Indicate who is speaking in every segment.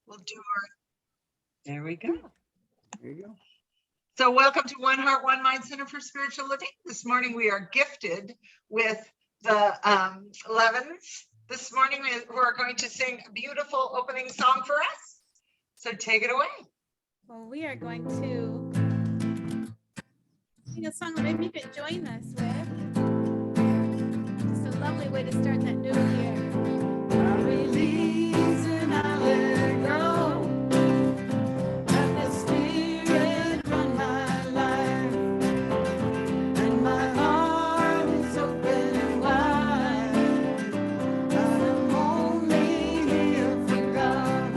Speaker 1: We'll do our, there we go.
Speaker 2: There you go.
Speaker 1: So welcome to One Heart, One Mind Center for Spiritual Living. This morning we are gifted with the Levins. This morning we're going to sing a beautiful opening song for us. So take it away.
Speaker 3: Well, we are going to sing a song that maybe you could join us with. It's a lovely way to start that new year. I release and I let go. Let the Spirit run my life. And my heart is open wide. I'm only here for God.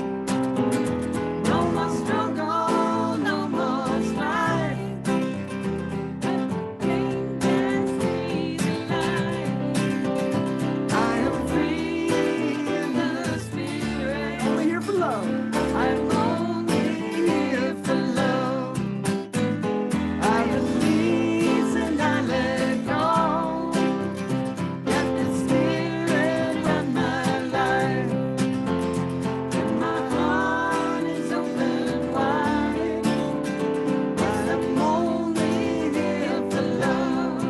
Speaker 3: No more struggle, no more strife. Pain can see the light. I am free in the Spirit.
Speaker 2: Only here for love.
Speaker 3: I'm only here for love. I release and I let go. Let the Spirit run my life. And my heart is open wide. I'm only here for love.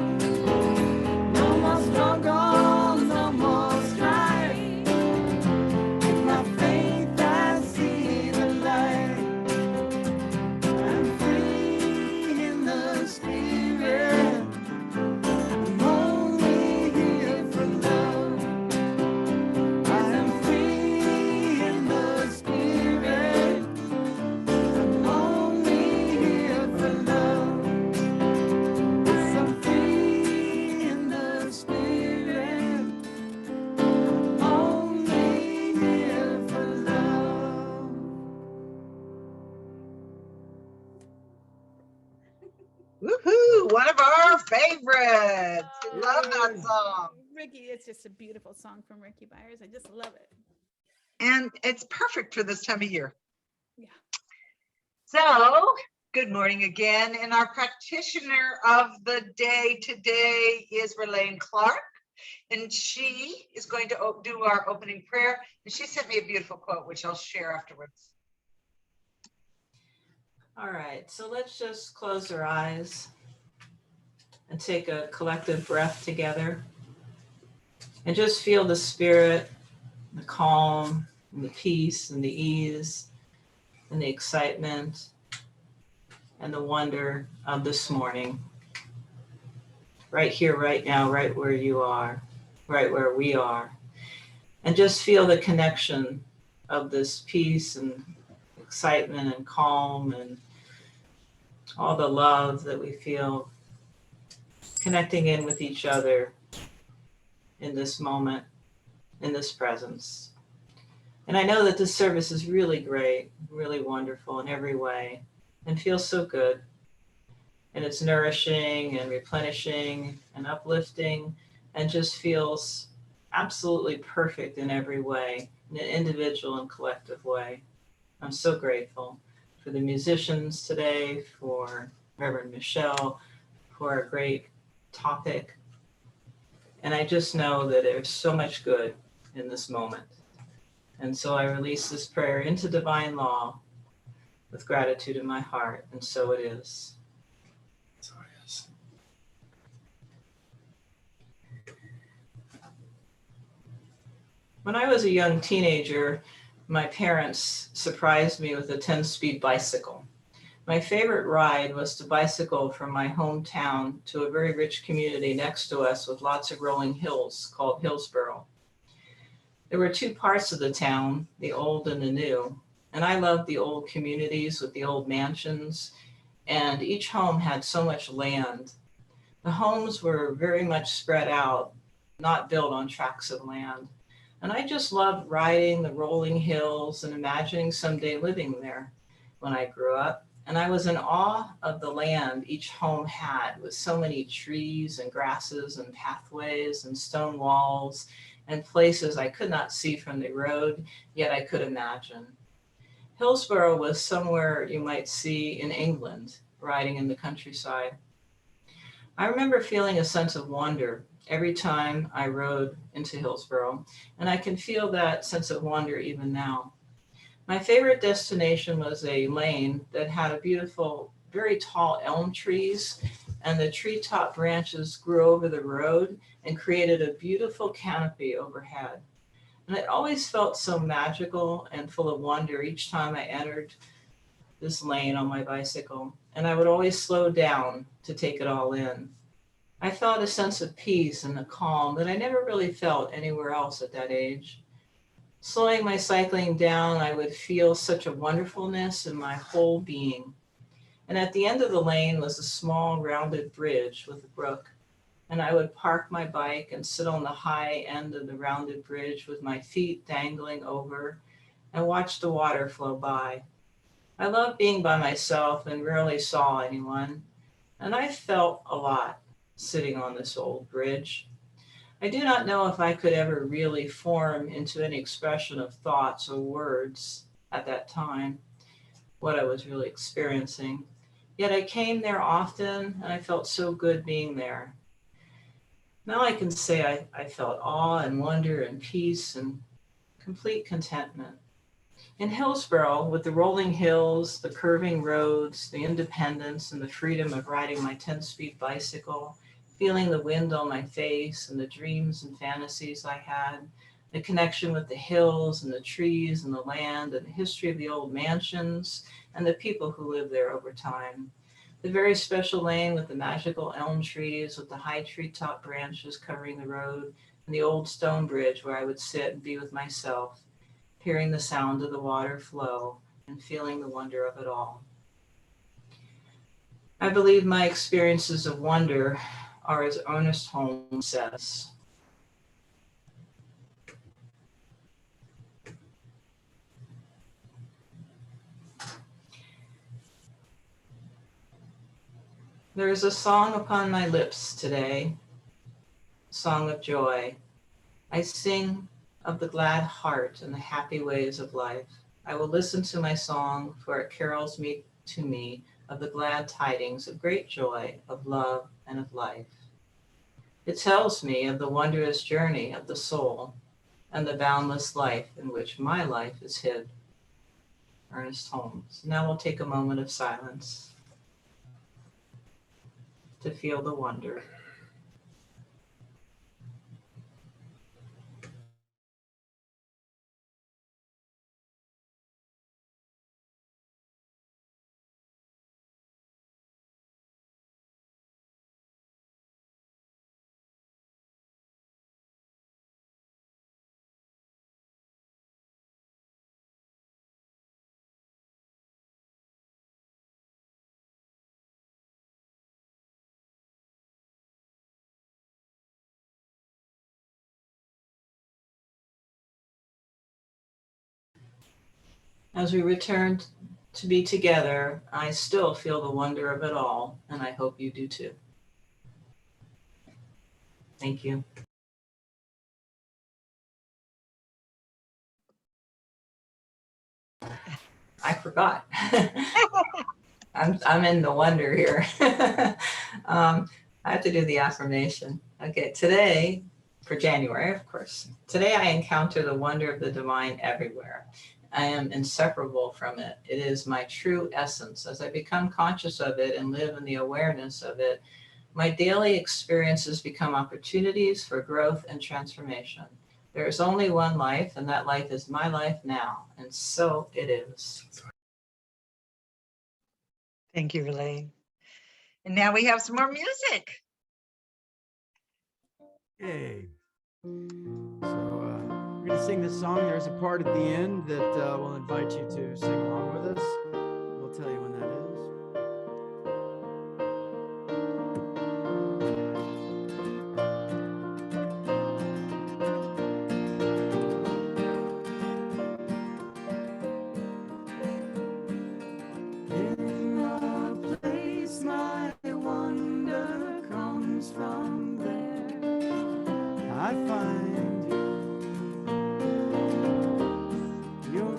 Speaker 3: No more struggle, no more strife. My faith I see the light. I'm free in the Spirit. I'm only here for love. I am free in the Spirit. I'm only here for love. Yes, I'm free in the Spirit. I'm only here for love.
Speaker 1: Woohoo! One of our favorites. Love that song.
Speaker 3: Ricky, it's just a beautiful song from Ricky Byers. I just love it.
Speaker 1: And it's perfect for this time of year.
Speaker 3: Yeah.
Speaker 1: So, good morning again. And our practitioner of the day today is Ralane Clarke. And she is going to do our opening prayer. And she sent me a beautiful quote, which I'll share afterwards.
Speaker 4: All right, so let's just close our eyes and take a collective breath together and just feel the spirit, the calm, and the peace, and the ease, and the excitement, and the wonder of this morning. Right here, right now, right where you are, right where we are. And just feel the connection of this peace and excitement and calm and all the love that we feel connecting in with each other in this moment, in this presence. And I know that this service is really great, really wonderful in every way, and feels so good. And it's nourishing and replenishing and uplifting, and just feels absolutely perfect in every way, in an individual and collective way. I'm so grateful for the musicians today, for Reverend Michelle, for a great topic. And I just know that there's so much good in this moment. And so I release this prayer into divine law with gratitude in my heart, and so it is.
Speaker 2: So it is.
Speaker 4: When I was a young teenager, my parents surprised me with a 10-speed bicycle. My favorite ride was to bicycle from my hometown to a very rich community next to us with lots of rolling hills called Hillsboro. There were two parts of the town, the old and the new, and I loved the old communities with the old mansions, and each home had so much land. The homes were very much spread out, not built on tracts of land. And I just loved riding the rolling hills and imagining someday living there when I grew up. And I was in awe of the land each home had, with so many trees and grasses and pathways and stone walls and places I could not see from the road, yet I could imagine. Hillsboro was somewhere you might see in England, riding in the countryside. I remember feeling a sense of wonder every time I rode into Hillsboro, and I can feel that sense of wonder even now. My favorite destination was a lane that had a beautiful, very tall elm trees, and the treetop branches grew over the road and created a beautiful canopy overhead. And it always felt so magical and full of wonder each time I entered this lane on my bicycle, and I would always slow down to take it all in. I felt a sense of peace and a calm that I never really felt anywhere else at that age. Slowing my cycling down, I would feel such a wonderfulness in my whole being. And at the end of the lane was a small rounded bridge with a brook. And I would park my bike and sit on the high end of the rounded bridge with my feet dangling over and watch the water flow by. I loved being by myself and rarely saw anyone. And I felt a lot sitting on this old bridge. I do not know if I could ever really form into any expression of thoughts or words at that time, what I was really experiencing. Yet I came there often and I felt so good being there. Now I can say I felt awe and wonder and peace and complete contentment. In Hillsborough, with the rolling hills, the curving roads, the independence and the freedom of riding my 10-speed bicycle, feeling the wind on my face and the dreams and fantasies I had, the connection with the hills and the trees and the land and the history of the old mansions and the people who lived there over time. The very special lane with the magical elm trees with the high treetop branches covering the road and the old stone bridge where I would sit and be with myself, hearing the sound of the water flow and feeling the wonder of it all. I believe my experiences of wonder are as Ernest Holmes says. There is a song upon my lips today, a song of joy. I sing of the glad heart and the happy ways of life. I will listen to my song, for it carols me to me of the glad tidings of great joy, of love, and of life. It tells me of the wondrous journey of the soul and the boundless life in which my life is hid. Ernest Holmes. Now we'll take a moment of silence to feel the wonder. As we return to be together, I still feel the wonder of it all, and I hope you do too. Thank you. I forgot. I'm in the wonder here. I have to do the affirmation. Okay, today, for January, of course, today I encounter the wonder of the divine everywhere. I am inseparable from it. It is my true essence. As I become conscious of it and live in the awareness of it, my daily experiences become opportunities for growth and transformation. There is only one life, and that life is my life now, and so it is.
Speaker 1: Thank you, Ralane. And now we have some more music.
Speaker 2: Yay. So we're going to sing this song. There's a part at the end that we'll invite you to sing along with us. We'll tell you when that is. In a place my wonder comes from, there I find you. Your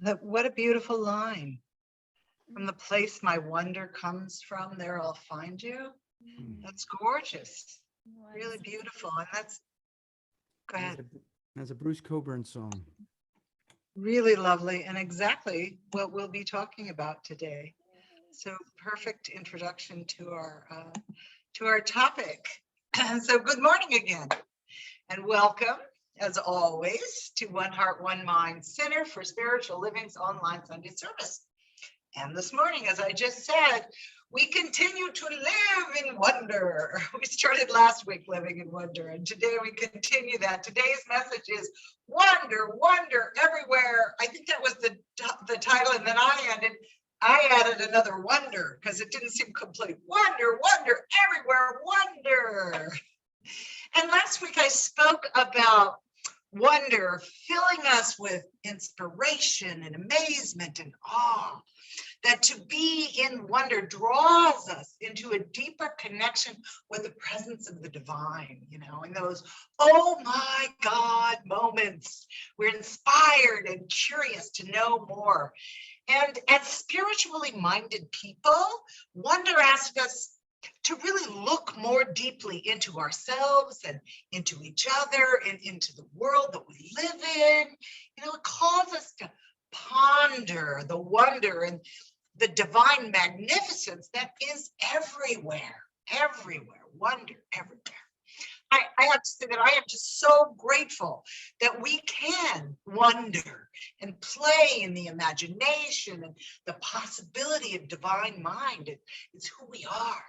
Speaker 1: What a beautiful line. From the place my wonder comes from, there I'll find you. That's gorgeous. Really beautiful. And that's, go ahead.
Speaker 2: That's a Bruce Coburn song.
Speaker 1: Really lovely and exactly what we'll be talking about today. So perfect introduction to our topic. So good morning again and welcome as always to One Heart, One Mind Center for Spiritual Living's online Sunday service. And this morning, as I just said, we continue to live in wonder. We started last week living in wonder, and today we continue that. Today's message is wonder, wonder everywhere. I think that was the title, and then I added another wonder because it didn't seem complete. Wonder, wonder everywhere, wonder. And last week I spoke about wonder filling us with inspiration and amazement and awe. That to be in wonder draws us into a deeper connection with the presence of the divine, in those, oh my God moments. We're inspired and curious to know more. And as spiritually minded people, wonder asks us to really look more deeply into ourselves and into each other and into the world that we live in. It calls us to ponder the wonder and the divine magnificence that is everywhere, wonder everywhere. I have to say that I am just so grateful that we can wonder and play in the imagination and the possibility of divine mind. It's who we are.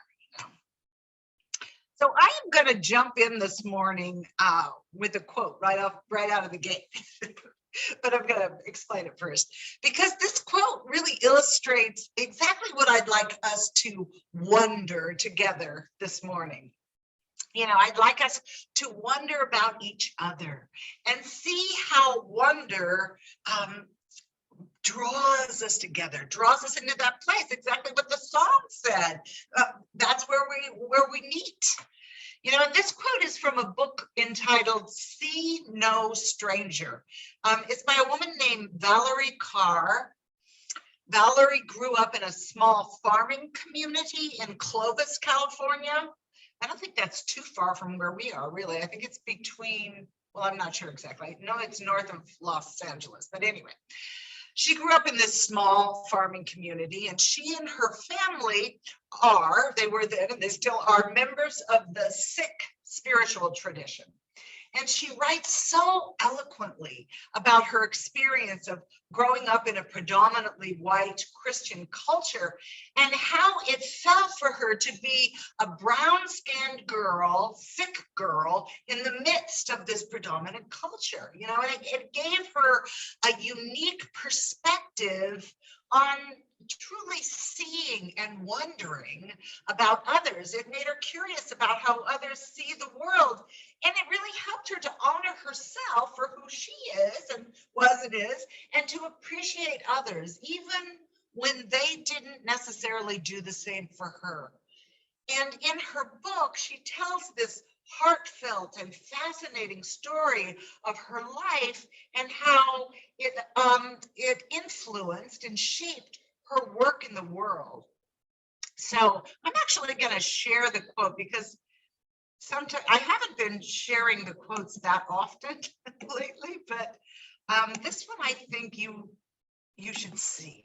Speaker 1: So I am going to jump in this morning with a quote right out of the gate. But I'm going to explain it first, because this quote really illustrates exactly what I'd like us to wonder together this morning. I'd like us to wonder about each other and see how wonder draws us together, draws us into that place, exactly what the song said. That's where we meet. And this quote is from a book entitled See No Stranger. It's by a woman named Valerie Carr. Valerie grew up in a small farming community in Clovis, California. I don't think that's too far from where we are, really. I think it's between, well, I'm not sure exactly. No, it's north of Los Angeles, but anyway. She grew up in this small farming community, and she and her family they were then, and they still are, members of the Sikh spiritual tradition. And she writes so eloquently about her experience of growing up in a predominantly white Christian culture and how it felt for her to be a brown-skinned girl, Sikh girl, in the midst of this predominant culture. And it gave her a unique perspective on truly seeing and wondering about others. It made her curious about how others see the world. And it really helped her to honor herself for who she is and was and is, and to appreciate others, even when they didn't necessarily do the same for her. And in her book, she tells this heartfelt and fascinating story of her life and how it influenced and shaped her work in the world. So I'm actually going to share the quote because sometimes I haven't been sharing the quotes that often lately, but this one I think you should see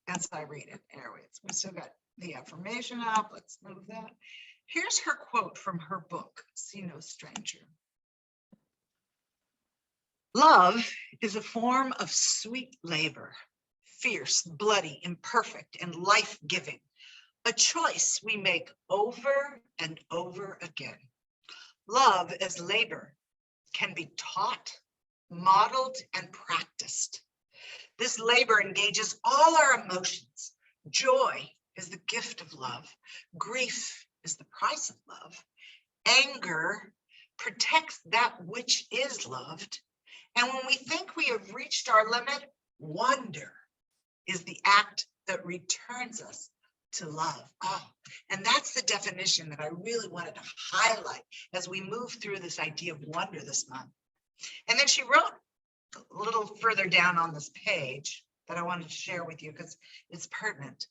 Speaker 1: as I read it. Anyways, we still got the affirmation up. Let's move that. Here's her quote from her book, See No Stranger. Love is a form of sweet labor, fierce, bloody, imperfect, and life-giving, a choice we make over and over again. Love as labor can be taught, modeled, and practiced. This labor engages all our emotions. Joy is the gift of love. Grief is the price of love. Anger protects that which is loved. And when we think we have reached our limit, wonder is the act that returns us to love. And that's the definition that I really wanted to highlight as we move through this idea of wonder this month. And then she wrote a little further down on this page, that I wanted to share with you because it's pertinent.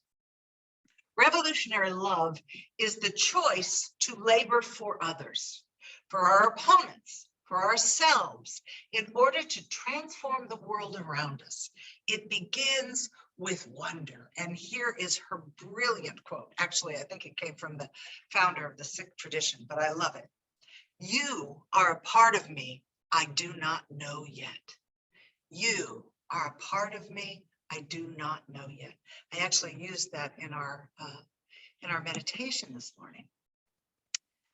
Speaker 1: Revolutionary love is the choice to labor for others, for our opponents, for ourselves, in order to transform the world around us. It begins with wonder. And here is her brilliant quote. Actually, I think it came from the founder of the Sikh tradition, but I love it. You are a part of me I do not know yet. You are a part of me I do not know yet. I actually used that in our meditation this morning,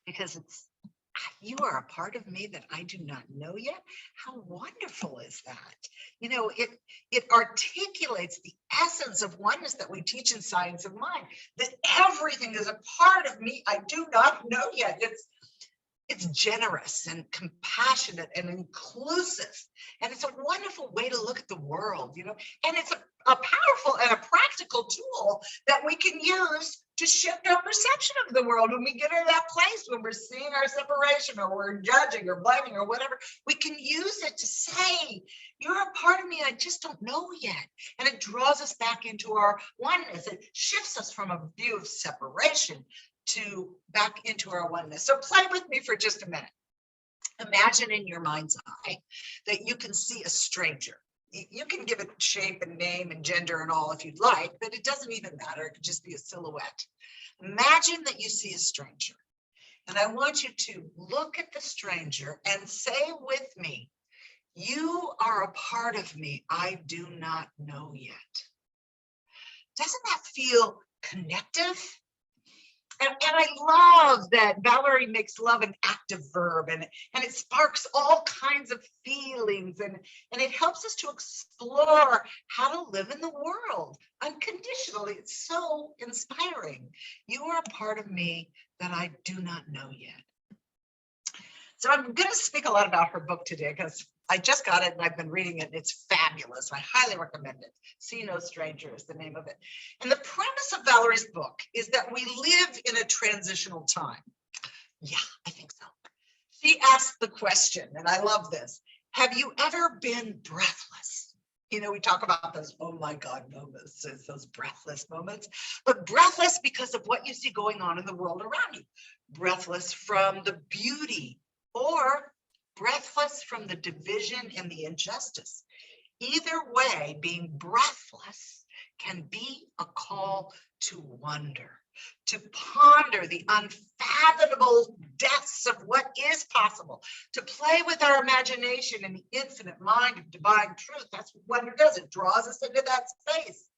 Speaker 1: because it's, you are a part of me that I do not know yet. How wonderful is that? You know, it articulates the essence of oneness that we teach in Science of Mind, that everything is a part of me I do not know yet. It's generous and compassionate and inclusive. And it's a wonderful way to look at the world, you know, and it's a powerful and a practical tool that we can use to shift our perception of the world. When we get in that place, when we're seeing our separation or we're judging or blaming or whatever, we can use it to say, you're a part of me I just don't know yet. And it draws us back into our oneness. It shifts us from a view of separation to back into our oneness. So play with me for just a minute. Imagine in your mind's eye that you can see a stranger. You can give it shape and name and gender and all if you'd like, but it doesn't even matter. It could just be a silhouette. Imagine that you see a stranger. And I want you to look at the stranger and say with me, you are a part of me I do not know yet. Doesn't that feel connective? And I love that Valerie makes love an active verb, and it sparks all kinds of feelings, and it helps us to explore how to live in the world unconditionally. It's so inspiring. You are a part of me that I do not know yet. So I'm going to speak a lot about her book today because I just got it and I've been reading it. It's fabulous. I highly recommend it. See No Stranger is the name of it. And the premise of Valerie's book is that we live in a transitional time. Yeah, I think so. She asked the question, and I love this. Have you ever been breathless? You know, we talk about those, oh my God moments, those breathless moments, but breathless because of what you see going on in the world around you. Breathless from the beauty, or breathless from the division and the injustice. Either way, being breathless can be a call to wonder, to ponder the unfathomable depths of what is possible, to play with our imagination and the infinite mind of divine truth. That's what wonder does. It draws us into that space.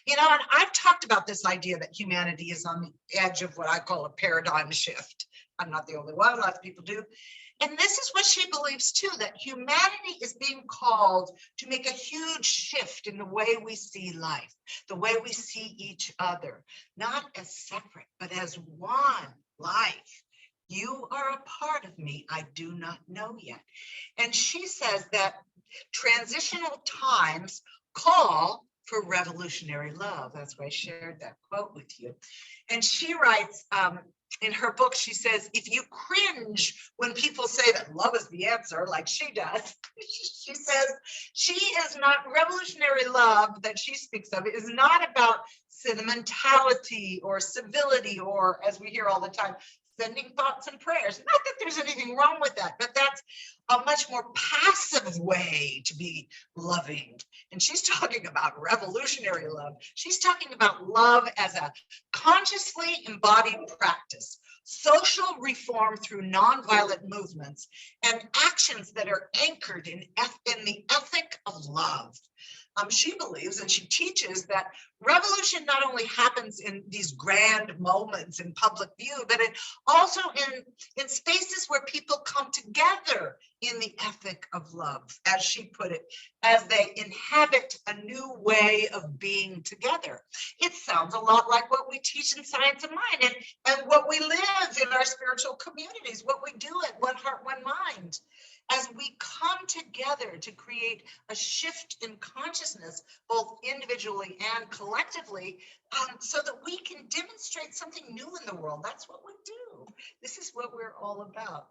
Speaker 1: You know, and I've talked about this idea that humanity is on the edge of what I call a paradigm shift. I'm not the only one, lots of people do. And this is what she believes too, that humanity is being called to make a huge shift in the way we see life, the way we see each other, not as separate, but as one life. You are a part of me I do not know yet. And she says that transitional times call for revolutionary love. That's why I shared that quote with you. And she writes, in her book, she says, if you cringe when people say that love is the answer, like she does, she says she is not, revolutionary love that she speaks of is not about sentimentality or civility, or as we hear all the time, sending thoughts and prayers. Not that there's anything wrong with that, but that's a much more passive way to be loving. And she's talking about revolutionary love. She's talking about love as a consciously embodied practice, social reform through nonviolent movements, and actions that are anchored in the ethic of love. She believes and she teaches that revolution not only happens in these grand moments in public view, but it also in spaces where people come together in the ethic of love, as she put it, as they inhabit a new way of being together. It sounds a lot like what we teach in Science of Mind and what we live in our spiritual communities, what we do at One Heart, One Mind. As we come together to create a shift in consciousness, both individually and collectively, so that we can demonstrate something new in the world. That's what we do. This is what we're all about.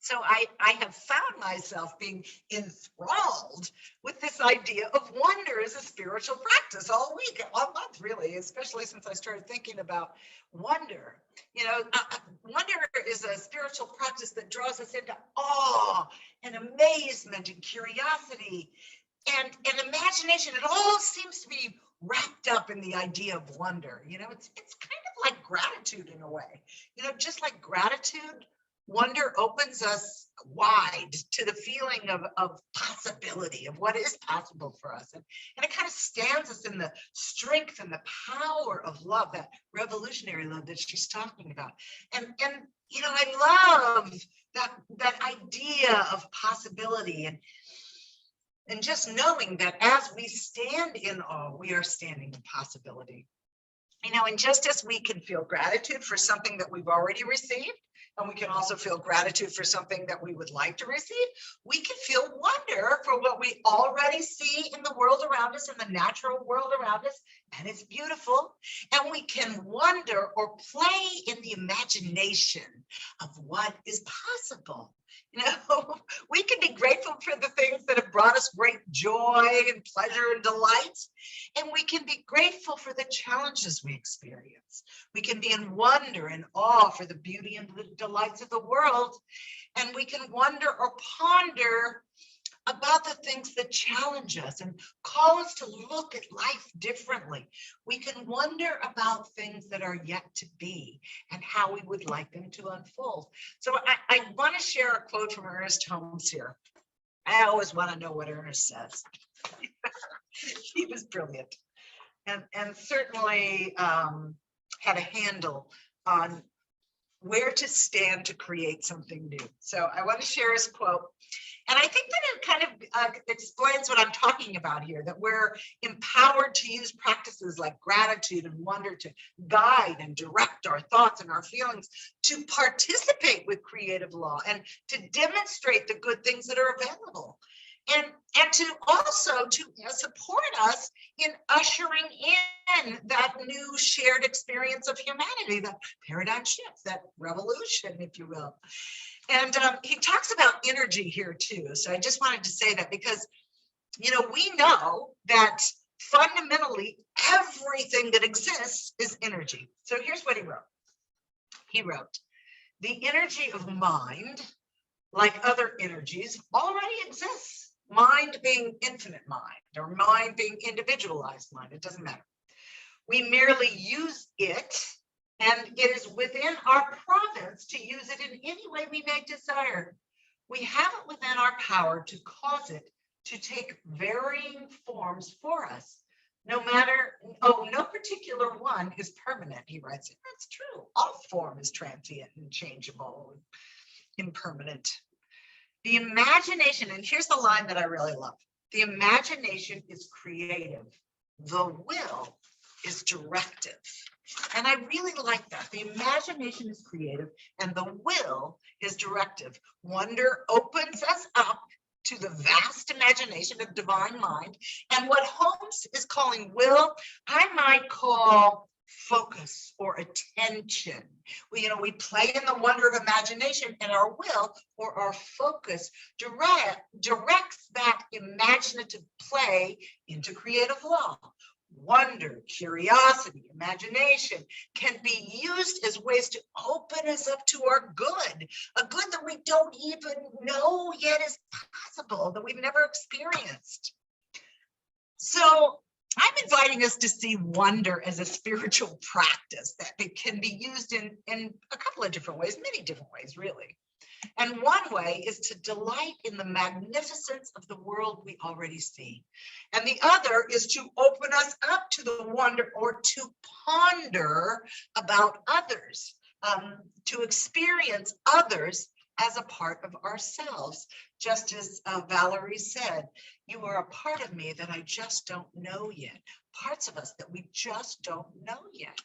Speaker 1: So I have found myself being enthralled with this idea of wonder as a spiritual practice all week, all month, really, especially since I started thinking about wonder. Wonder is a spiritual practice that draws us into awe and amazement and curiosity and imagination. It all seems to be wrapped up in the idea of wonder. It's kind of like gratitude in a way. Just like gratitude, wonder opens us wide to the feeling of possibility, of what is possible for us. And it kind of stands us in the strength and the power of love, that revolutionary love that she's talking about. And I love that idea of possibility and just knowing that as we stand in awe, we are standing in possibility. And just as we can feel gratitude for something that we've already received, and we can also feel gratitude for something that we would like to receive, we can feel wonder for what we already see in the world around us, in the natural world around us, and it's beautiful. And we can wonder or play in the imagination of what is possible. We can be grateful for the things that have brought us great joy and pleasure and delight. And we can be grateful for the challenges we experience. We can be in wonder and awe for the beauty and the delights of the world. And we can wonder or ponder about the things that challenge us and call us to look at life differently. We can wonder about things that are yet to be and how we would like them to unfold. So I want to share a quote from Ernest Holmes here. I always want to know what Ernest says. He was brilliant and certainly had a handle on where to stand to create something new. So I want to share his quote. And I think that it kind of explains what I'm talking about here, that we're empowered to use practices like gratitude and wonder to guide and direct our thoughts and our feelings, to participate with creative law and to demonstrate the good things that are available. And to also to support us in ushering in that new shared experience of humanity, that paradigm shift, that revolution, if you will. And he talks about energy here too. So I just wanted to say that because, we know that fundamentally everything that exists is energy. So here's what he wrote. He wrote, the energy of mind, like other energies, already exists. Mind being infinite mind, or mind being individualized mind, it doesn't matter. We merely use it, and it is within our province to use it in any way we may desire. We have it within our power to cause it to take varying forms for us. No particular one is permanent, he writes. That's true. All form is transient and changeable, impermanent. The imagination, and here's the line that I really love. The imagination is creative. The will is directive. And I really like that. The imagination is creative and the will is directive. Wonder opens us up to the vast imagination of divine mind. And what Holmes is calling will, I might call focus or attention. We play in the wonder of imagination, and our will or our focus directs that imaginative play into creative law. Wonder, curiosity, imagination can be used as ways to open us up to our good, a good that we don't even know yet is possible, that we've never experienced. So I'm inviting us to see wonder as a spiritual practice that it can be used in a couple of different ways, many different ways, really. And one way is to delight in the magnificence of the world we already see. And the other is to open us up to the wonder or to ponder about others, to experience others as a part of ourselves. Just as Valerie said, you are a part of me that I just don't know yet. Parts of us that we just don't know yet.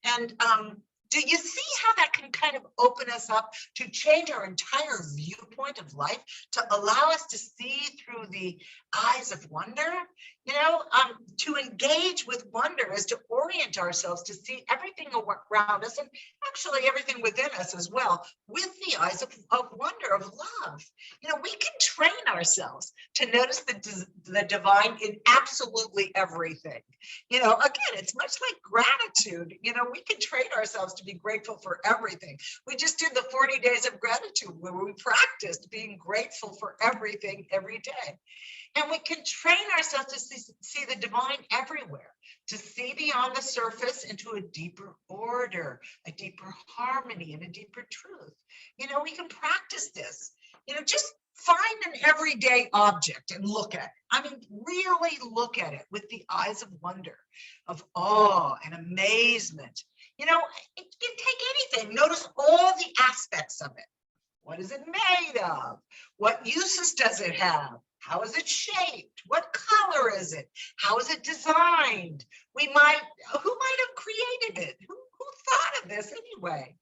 Speaker 1: And Do you see how that can kind of open us up to change our entire viewpoint of life, to allow us to see through the eyes of wonder? You know, to engage with wonder is to orient ourselves to see everything around us, and actually everything within us as well, with the eyes of wonder, of love. You know, we can train ourselves to notice the divine in absolutely everything. You know, again, it's much like gratitude. You know, we can train ourselves to be grateful for everything. We just did the 40 days of gratitude where we practiced being grateful for everything every day. And we can train ourselves to see the divine everywhere, to see beyond the surface into a deeper order, a deeper harmony, and a deeper truth. You know, we can practice this. You know, just find an everyday object and look at it. I mean, really look at it with the eyes of wonder, of awe and amazement. You know, it can take anything. Notice all the aspects of it. What is it made of? What uses does it have? How is it shaped? What color is it? How is it designed? Who might have created it? Who thought of this anyway?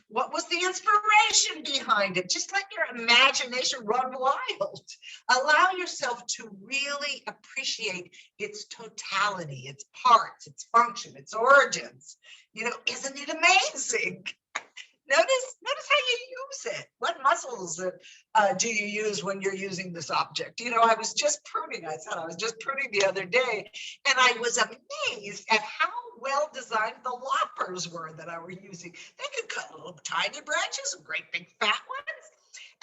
Speaker 1: What was the inspiration behind it? Just let your imagination run wild. Allow yourself to really appreciate its totality, its parts, its function, its origins. You know, isn't it amazing? Notice how you use it. What muscles do you use when you're using this object? You know, I was just pruning the other day, and I was amazed at how well designed the loppers were that I were using. They could cut little tiny branches and great big fat ones.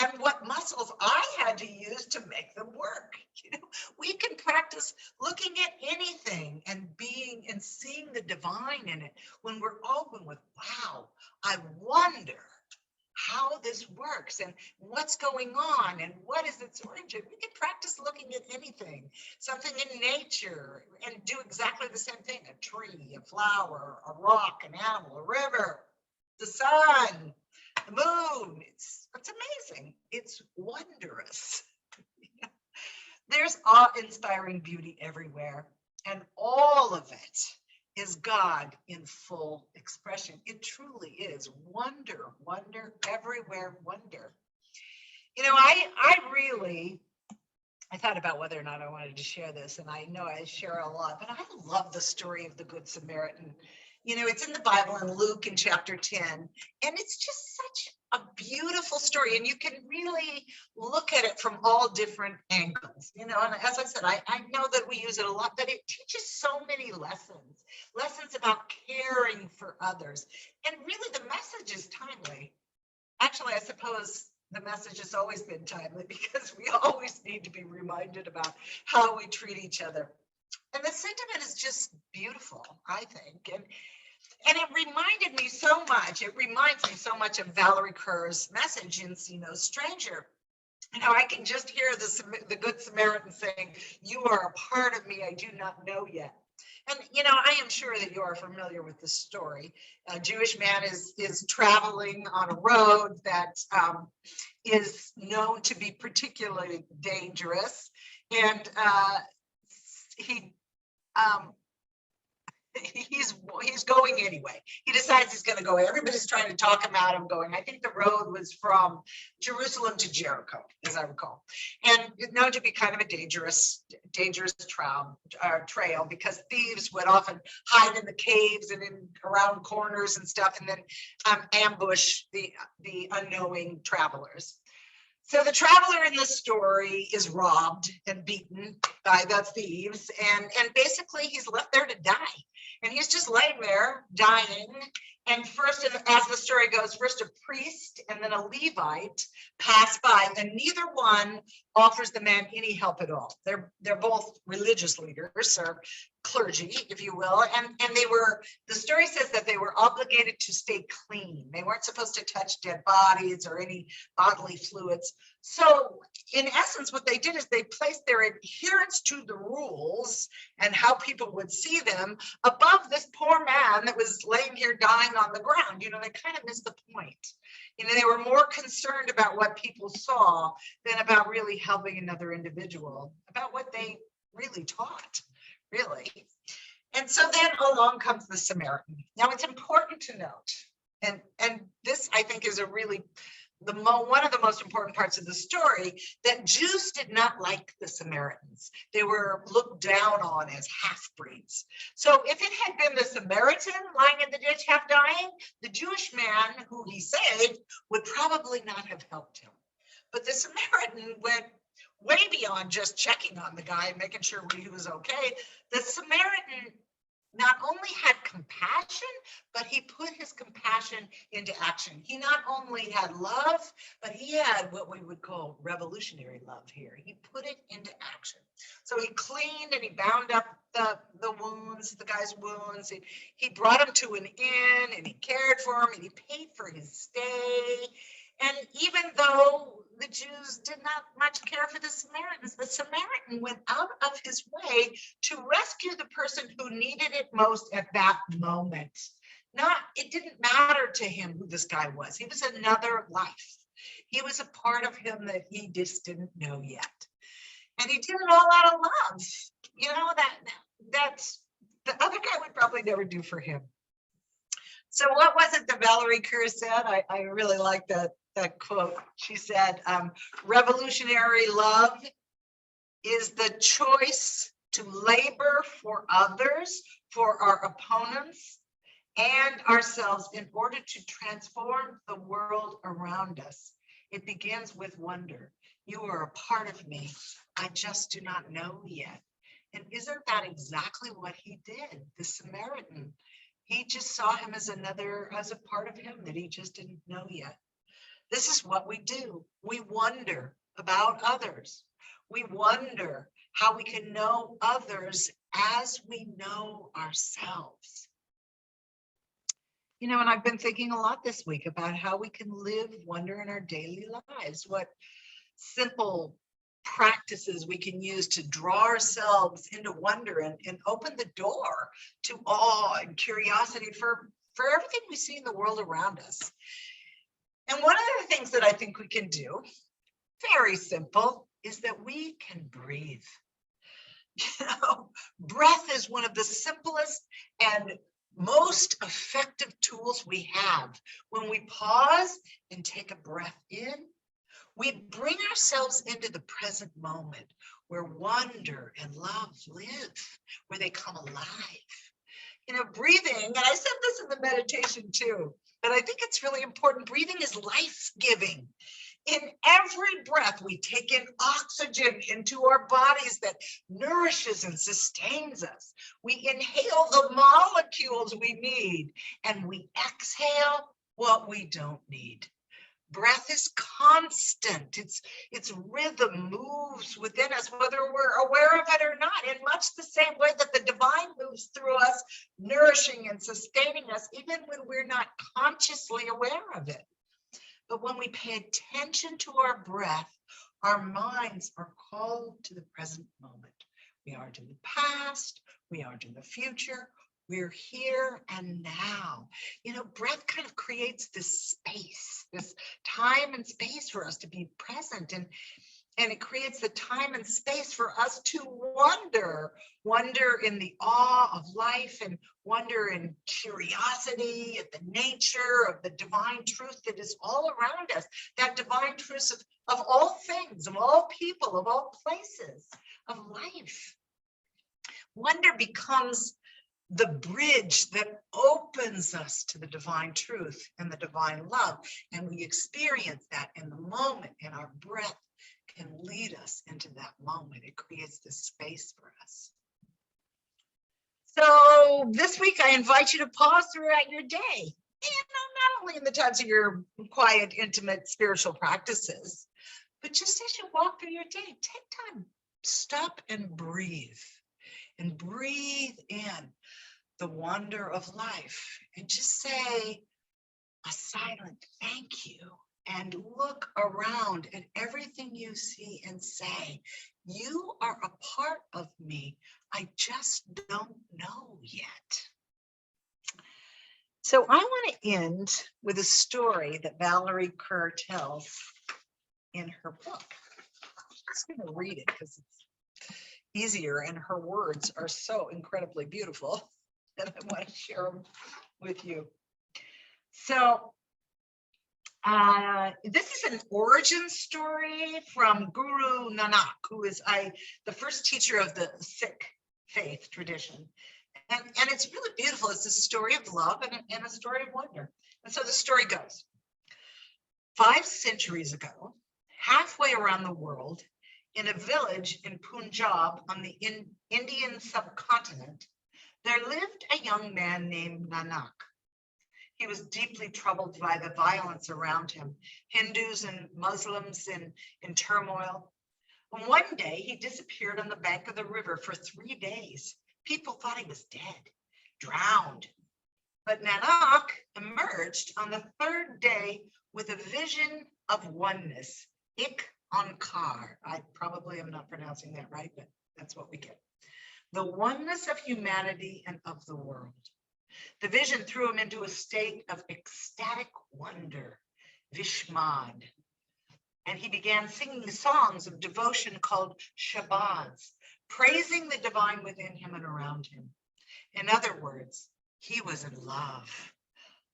Speaker 1: And what muscles I had to use to make them work. You know, we can practice looking at anything and being and seeing the divine in it when we're open with, wow, I wonder how this works and what's going on and what is its origin. We can practice looking at anything, something in nature, and do exactly the same thing: a tree, a flower, a rock, an animal, a river, the sun, the moon. It's amazing. It's wondrous. There's awe-inspiring beauty everywhere, and all of it is God in full expression. It truly is wonder, wonder, everywhere wonder. You know, I thought about whether or not I wanted to share this, and I know I share a lot, but I love the story of the Good Samaritan. You know, it's in the Bible in Luke in chapter 10, and it's just such a beautiful story, and you can really look at it from all different angles. You know, and as I said, I know that we use it a lot, but it teaches so many lessons about caring for others. And really the message is timely. Actually, I suppose the message has always been timely, because we always need to be reminded about how we treat each other. And the sentiment is just beautiful, I think. And it reminds me so much of Valerie Kerr's message in See No Stranger. You know, I can just hear the Good Samaritan saying, "You are a part of me I do not know yet." And, you know, I am sure that you are familiar with this story. A Jewish man is traveling on a road that is known to be particularly dangerous. And he's going anyway. He decides he's going to go. Everybody's trying to talk him out of going. I think the road was from Jerusalem to Jericho, as I recall, and it's known to be kind of a dangerous trail, because thieves would often hide in the caves and around corners and stuff, and then ambush the unknowing travelers. So the traveler in the story is robbed and beaten by the thieves, and basically he's left there to die. And he's just laying there dying. And first, as the story goes, first a priest and then a Levite pass by, and neither one offers the man any help at all. They're both religious leaders, or clergy, if you will, and the story says that they were obligated to stay clean. They weren't supposed to touch dead bodies or any bodily fluids. So in essence, what they did is they placed their adherence to the rules and how people would see them above this poor man that was laying here dying on the ground. You know, they kind of missed the point. You know, they were more concerned about what people saw than about really helping another individual, about what they really taught, really. And so then along comes the Samaritan. Now, it's important to note, And this, I think, is a really one of the most important parts of the story, that Jews did not like the Samaritans. They were looked down on as half-breeds. So if it had been the Samaritan lying in the ditch half dying, the Jewish man who he saved would probably not have helped him. But the Samaritan went way beyond just checking on the guy and making sure he was okay. The Samaritan not only had compassion, but he put his compassion into action. He not only had love, but he had what we would call revolutionary love here. He put it into action. So he cleaned and he bound up the wounds, the guy's wounds. He brought him to an inn and he cared for him and he paid for his stay. And even though the Jews did not much care for the Samaritan went out of his way to rescue the person who needed it most at that moment. It didn't matter to him who this guy was. He was another life. He was a part of him that he just didn't know yet. And he did it all out of love. You know, that's the other guy would probably never do for him. So what was it that Valerie Kerr said? I really like that quote. She said, revolutionary love is the choice to labor for others, for our opponents, and ourselves in order to transform the world around us. It begins with wonder. You are a part of me. I just do not know yet. And isn't that exactly what he did? The Samaritan. He just saw him as a part of him that he just didn't know yet. This is what we do. We wonder about others. We wonder how we can know others as we know ourselves. You know, and I've been thinking a lot this week about how we can live wonder in our daily lives, what simple practices we can use to draw ourselves into wonder and open the door to awe and curiosity for everything we see in the world around us. And one of the things that I think we can do, very simple, is that we can breathe. You know, breath is one of the simplest and most effective tools we have. When we pause and take a breath in, we bring ourselves into the present moment where wonder and love live, where they come alive. You know, breathing, and I said this in the meditation too, but I think it's really important. Breathing is life-giving. In every breath, we take in oxygen into our bodies that nourishes and sustains us. We inhale the molecules we need, and we exhale what we don't need. Breath is constant. Its rhythm moves within us, whether we're aware of it or not, in much the same way that the divine moves through us, nourishing and sustaining us, even when we're not consciously aware of it. But when we pay attention to our breath, our minds are called to the present moment. We aren't in the past, we aren't in the future, we're here and now. You know, breath kind of creates this space, this time and space for us to be present. And it creates the time and space for us to wonder in the awe of life and wonder in curiosity at the nature of the divine truth that is all around us, that divine truth of all things, of all people, of all places, of life. Wonder becomes the bridge that opens us to the divine truth and the divine love. And we experience that in the moment, and our breath can lead us into that moment. It creates this space for us. So this week, I invite you to pause throughout your day. And not only in the times of your quiet, intimate spiritual practices, but just as you walk through your day, take time, stop and breathe in the wonder of life, and just say a silent thank you, and look around at everything you see and say, you are a part of me. I just don't know yet. So I want to end with a story that Valerie Kerr tells in her book. I'm just going to read it because it's easier and her words are so incredibly beautiful that I want to share them with you. So this is an origin story from Guru Nanak, who is the first teacher of the Sikh faith tradition. And it's really beautiful. It's a story of love and a story of wonder. And so the story goes, 5 centuries ago, halfway around the world, in a village in Punjab on the Indian subcontinent, there lived a young man named Nanak. He was deeply troubled by the violence around him, Hindus and Muslims in turmoil. And one day he disappeared on the bank of the river for 3 days. People thought he was dead, drowned. But Nanak emerged on the 3rd day with a vision of oneness, Ik Onkar. I probably am not pronouncing that right, but that's what we get. The oneness of humanity and of the world. The vision threw him into a state of ecstatic wonder, Vishmad. And he began singing songs of devotion called Shabads, praising the divine within him and around him. In other words, he was in love.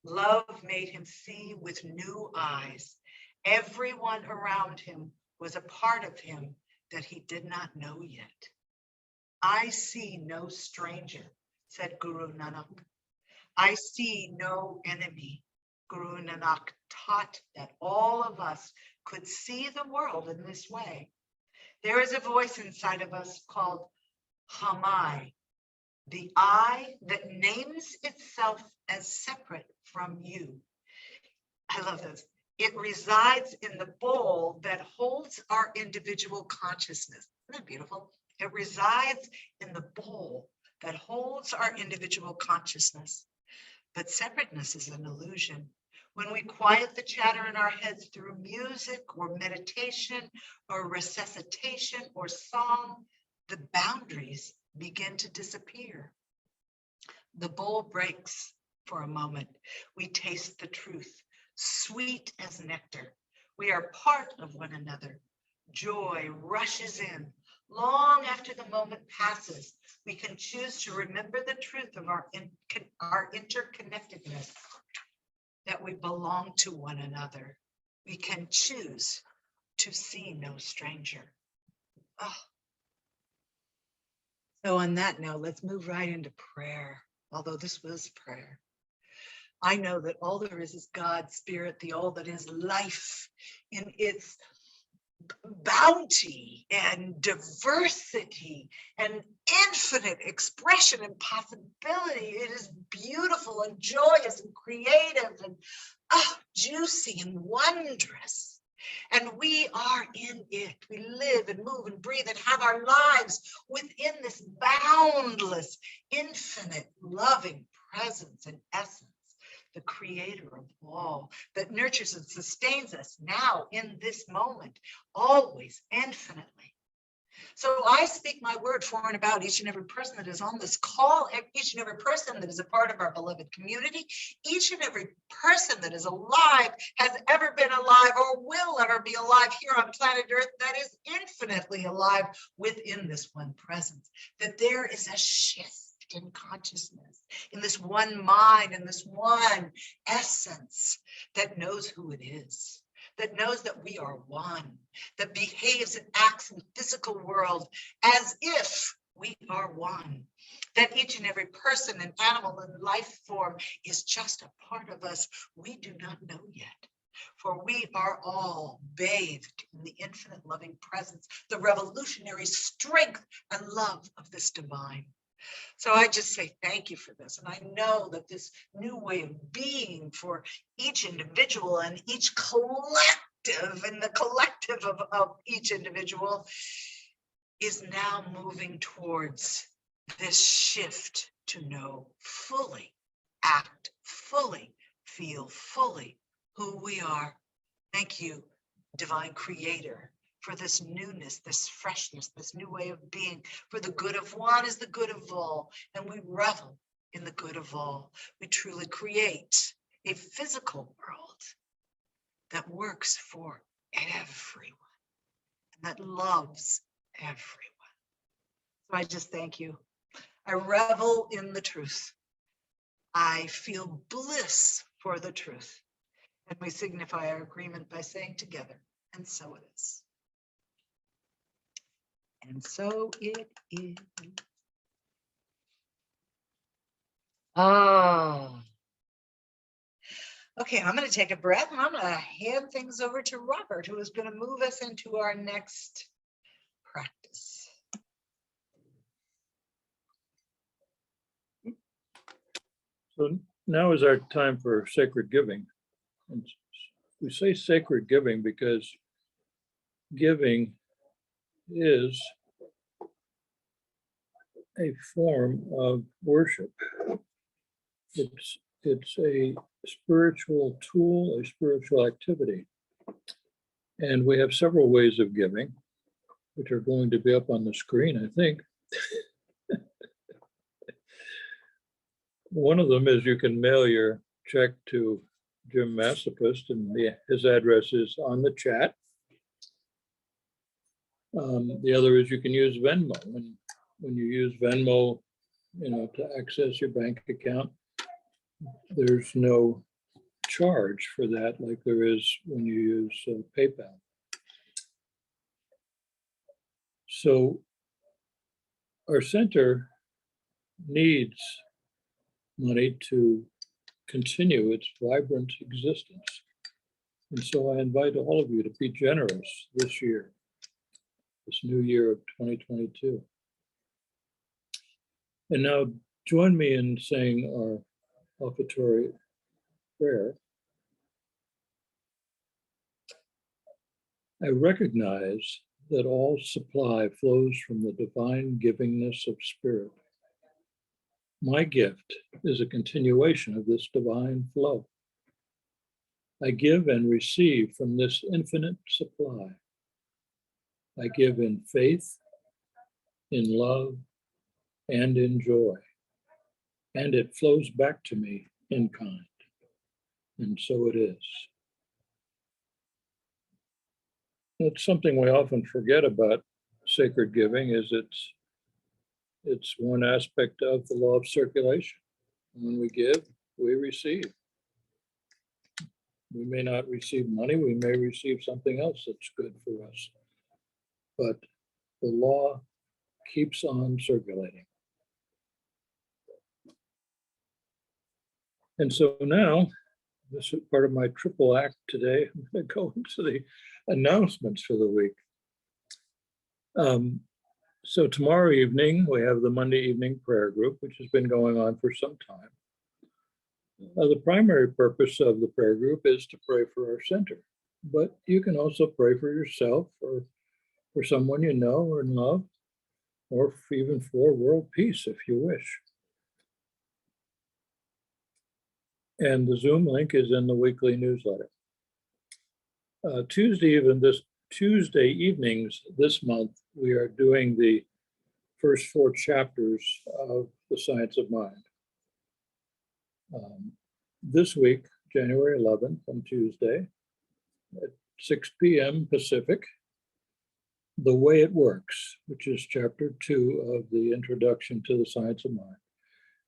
Speaker 1: Love made him see with new eyes. Everyone around him was a part of him that he did not know yet. I see no stranger, said Guru Nanak. I see no enemy. Guru Nanak taught that all of us could see the world in this way. There is a voice inside of us called Hamai, the I that names itself as separate from you. I love this. It resides in the bowl that holds our individual consciousness. Isn't that beautiful? It resides in the bowl that holds our individual consciousness. But separateness is an illusion. When we quiet the chatter in our heads through music or meditation or resuscitation or song, the boundaries begin to disappear. The bowl breaks for a moment. We taste the truth, sweet as nectar. We are part of one another. Joy rushes in. Long after the moment passes, we can choose to remember the truth of our interconnectedness, that we belong to one another. We can choose to see no stranger. Oh. So on that note, let's move right into prayer, although this was prayer. I know that all there is God's Spirit, the all that is life in its bounty and diversity and infinite expression and possibility. It is beautiful and joyous and creative and juicy and wondrous. And we are in it. We live and move and breathe and have our lives within this boundless, infinite, loving presence and essence. The creator of all that nurtures and sustains us now in this moment, always, infinitely. So I speak my word for and about each and every person that is on this call, each and every person that is a part of our beloved community, each and every person that is alive, has ever been alive, or will ever be alive here on planet Earth, that is infinitely alive within this one presence, that there is a shift in consciousness, in this one mind, in this one essence that knows who it is, that knows that we are one, that behaves and acts in the physical world as if we are one, that each and every person and animal and life form is just a part of us we do not know yet. For we are all bathed in the infinite loving presence, the revolutionary strength and love of this divine. So I just say thank you for this. And I know that this new way of being for each individual and each collective and the collective of each individual is now moving towards this shift to know fully, act fully, feel fully who we are. Thank you, divine creator, for this newness, this freshness, this new way of being. For the good of one is the good of all, and we revel in the good of all. We truly create a physical world that works for everyone and that loves everyone. So I just thank you. I revel in the truth. I feel bliss for the truth. And we signify our agreement by saying together, and so it is. And so it is. Ah. Okay, I'm going to take a breath and I'm going to hand things over to Robert, who is going to move us into our next practice.
Speaker 5: So now is our time for sacred giving. And we say sacred giving because giving is a form of worship. It's a spiritual tool, a spiritual activity. And we have several ways of giving, which are going to be up on the screen, I think. One of them is you can mail your check to Jim Massapist, and his address is on the chat. The other is you can use Venmo. And when you use Venmo, to access your bank account, there's no charge for that like there is when you use PayPal. So our center needs money to continue its vibrant existence. And so I invite all of you to be generous this year, this new year of 2022. And now join me in saying our Offertory Prayer. I recognize that all supply flows from the divine givingness of spirit. My gift is a continuation of this divine flow. I give and receive from this infinite supply. I give in faith, in love, and in joy. And it flows back to me in kind. And so it is. It's something we often forget about sacred giving is it's one aspect of the law of circulation. When we give, we receive. We may not receive money, we may receive something else that's good for us. But the law keeps on circulating. And so now, this is part of my triple act today. I'm going to go into the announcements for the week. So tomorrow evening, we have the Monday evening prayer group, which has been going on for some time. The primary purpose of the prayer group is to pray for our center, but you can also pray for yourself or for someone you know or love, or even for world peace if you wish. And the Zoom link is in the weekly newsletter. Tuesday evenings this month, we are doing the first 4 chapters of the Science of Mind. This week, January 11th, on Tuesday, at 6 p.m. Pacific, The Way It Works, which is chapter 2 of the Introduction to the Science of Mind.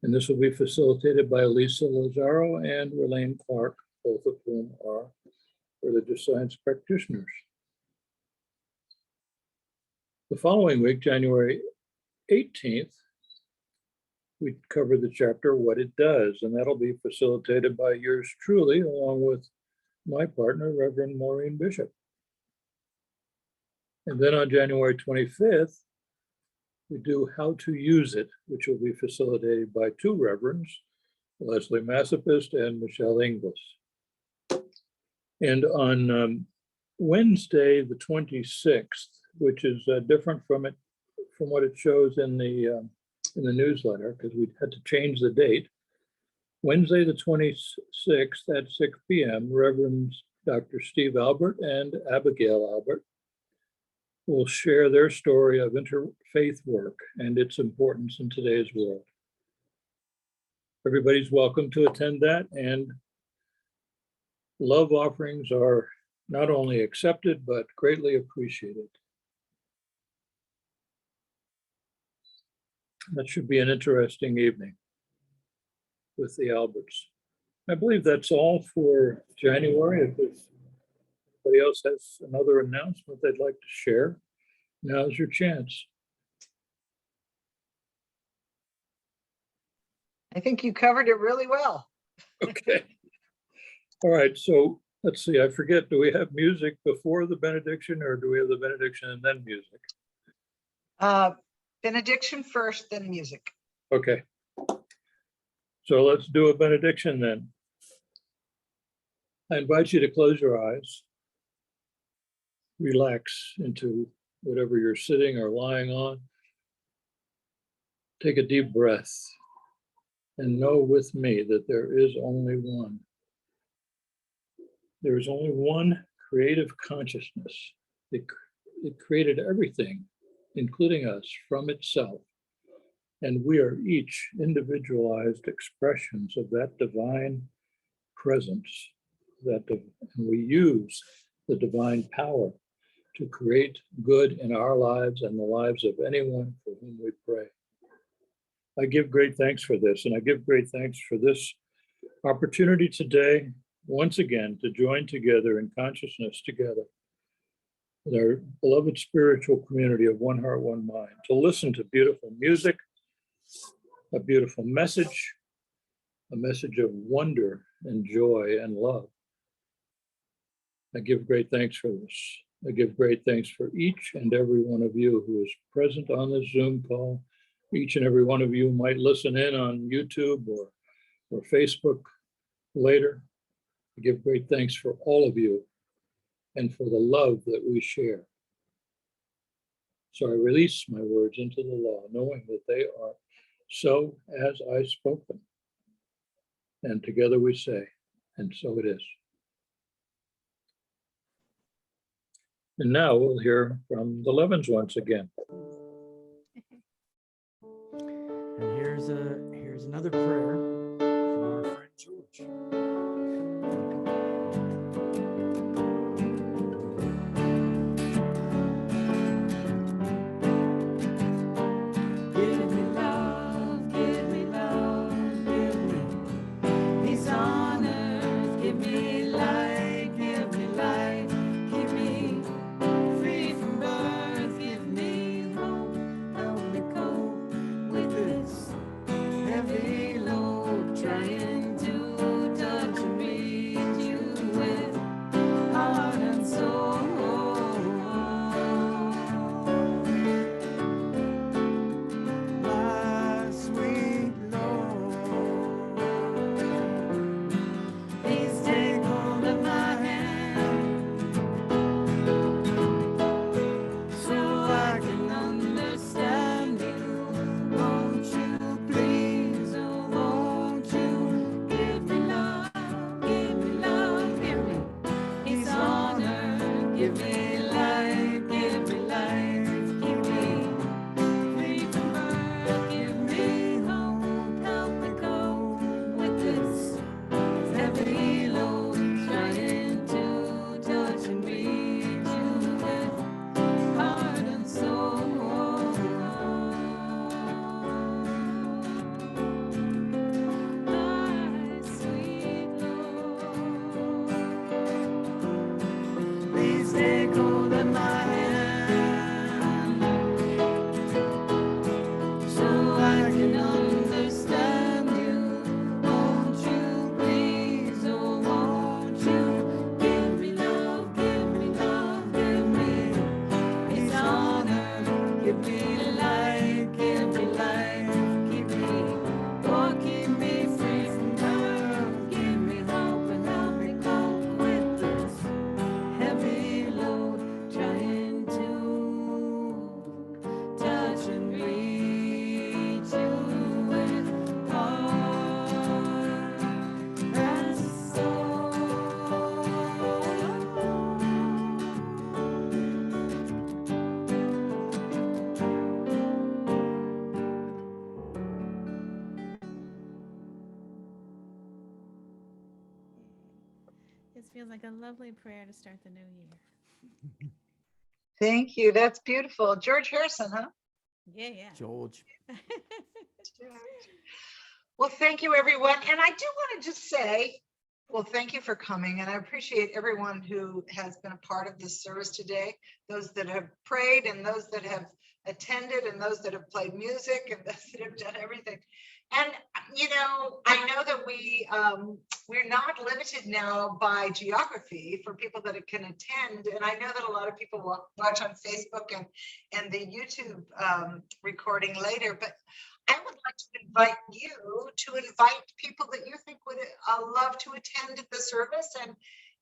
Speaker 5: And this will be facilitated by Lisa Lazaro and Ralane, Clarke, both of whom are religious science practitioners. The following week, January 18th, we cover the chapter What It Does, and that'll be facilitated by yours truly, along with my partner, Reverend Maureen Bishop. And then on January 25th, we do How to Use It, which will be facilitated by 2 reverends, Leslie Massapist and Michelle Ingalls. And on Wednesday, the 26th, which is different from what it shows in the newsletter, because we had to change the date. Wednesday, the 26th at 6 p.m., Reverends Dr. Steve Albert and Abigail Albert will share their story of interfaith work and its importance in today's world. Everybody's welcome to attend that, and love offerings are not only accepted, but greatly appreciated. That should be an interesting evening with the Alberts. I believe that's all for January. If anybody else has another announcement they'd like to share, now's your chance.
Speaker 1: I think you covered it really well.
Speaker 5: Okay. All right, so let's see, I forget, do we have music before the benediction or do we have the benediction and then music?
Speaker 1: Benediction first, then music.
Speaker 5: Okay. So let's do a benediction then. I invite you to close your eyes. Relax into whatever you're sitting or lying on. Take a deep breath and know with me that there is only one. There is only one creative consciousness. It created everything, including us, from itself. And we are each individualized expressions of that divine presence. And we use the divine power to create good in our lives and the lives of anyone for whom we pray. I give great thanks for this, and I give great thanks for this opportunity today, once again, to join together in consciousness together with our beloved spiritual community of One Heart, One Mind, to listen to beautiful music, a beautiful message, a message of wonder and joy and love. I give great thanks for this. I give great thanks for each and every one of you who is present on this Zoom call. Each and every one of you might listen in on YouTube or Facebook later. I give great thanks for all of you and for the love that we share. So I release my words into the law, knowing that they are so as I spoke them. And together we say, and so it is. And now we'll hear from the Levins once again.
Speaker 2: And here's another prayer from our friend George.
Speaker 3: Give me love, give me love, give me peace on earth, give me light, give me life, give me free from birth, give me hope, help me cope with this heavy load, trying to touch and reach you with heart and soul. My sweet Lord, please take hold of my hand so I can understand you. Won't you please, oh won't you give me love, give me love, give me peace on earth, give me life, give me life, give me free from birth, give me hope, help me go with this heavy load, trying to touch and reach you with heart and soul. My sweet Lord, please take hold of my hand so I can understand you. Won't you please, oh won't you give me love, give me love, give me peace on earth, give me light, give me life, keep me, oh keep me free from hurt, give me hope and help me cope with this heavy load, trying to touch and reach you with heart and soul.
Speaker 6: This feels like a lovely prayer to start the new year.
Speaker 1: Thank you. That's beautiful. George Harrison, huh?
Speaker 6: Yeah, yeah.
Speaker 2: George.
Speaker 1: Well, thank you, everyone. And I do want to just say, well, thank you for coming. And I appreciate everyone who has been a part of this service today, those that have prayed and those that have attended and those that have played music and those that have done everything. And, you know, I know that we're not limited now by geography for people that can attend. And I know that a lot of people will watch on Facebook and the YouTube recording later, but I would like to invite you to invite people that you think would love to attend the service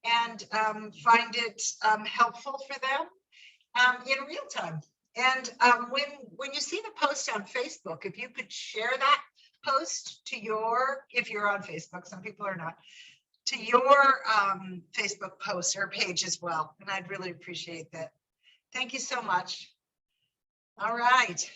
Speaker 1: and find it helpful for them in real time. And when you see the post on Facebook, if you could share that post to your, if you're on Facebook, some people are not, to your Facebook post or page as well. And I'd really appreciate that. Thank you so much. All right.